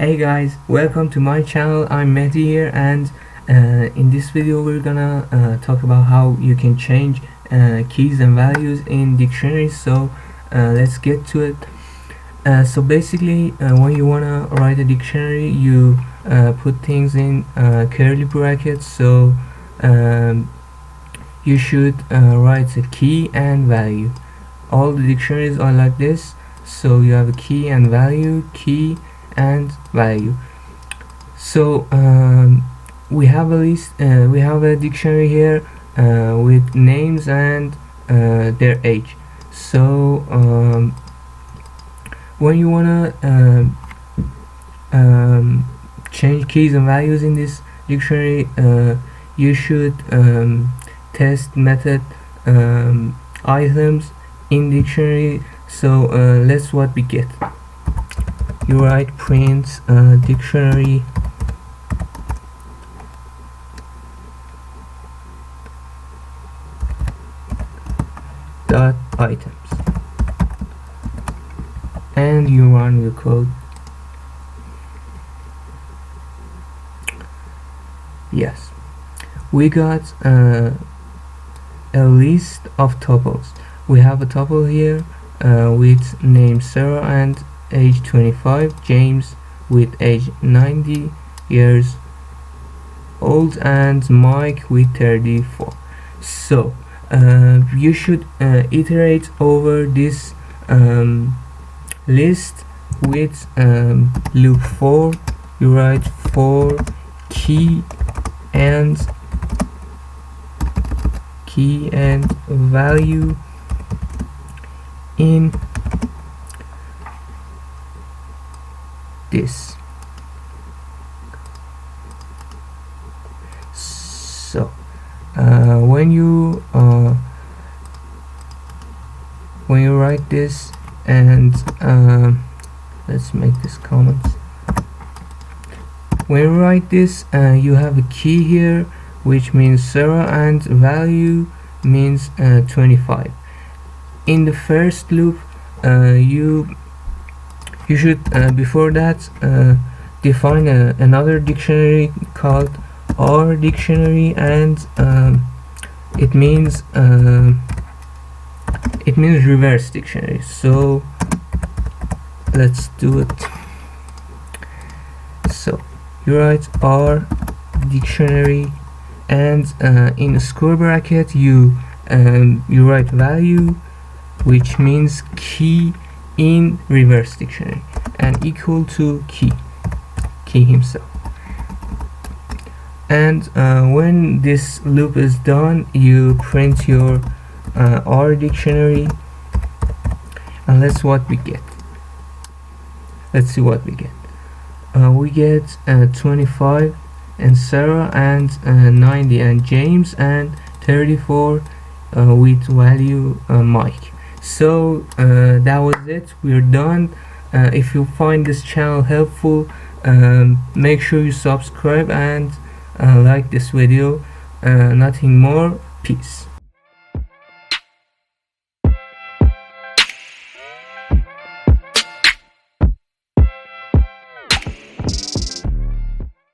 Hey guys, welcome to my channel. I'm Mehdi here, and in this video we're gonna talk about how you can change keys and values in dictionaries. So let's get to it. So basically, when you wanna write a dictionary, you put things in curly brackets. So you should write a key and value. All the dictionaries are like this. So you have a key and value, key and value. So we have a list. We have a dictionary here with names and their age. So when you wanna change keys and values in this dictionary, you should test method items in dictionary. So let's what we get. You write print dictionary dot items and you run your code. Yes, we got a list of tuples. We have a tuple here with name Sarah and age 25, James with age 90 years old, and Mike with 34. So you should iterate over this list with loop for. You write for key and value in this. So when you write this, and let's make this comment. When you write this, you have a key here which means Sarah and value means 25. In the first loop, you should before that define another dictionary called our dictionary, and it means reverse dictionary. So let's do it. So you write our dictionary, and in a square bracket you write value, which means key in reverse dictionary, and equal to key himself. And when this loop is done, you print your our dictionary, and let's see what we get. We get 25 and Sarah, and 90 and James, and 34 with value Mike. So that was it. We're done. If you find this channel helpful, make sure you subscribe and like this video. Nothing more. Peace.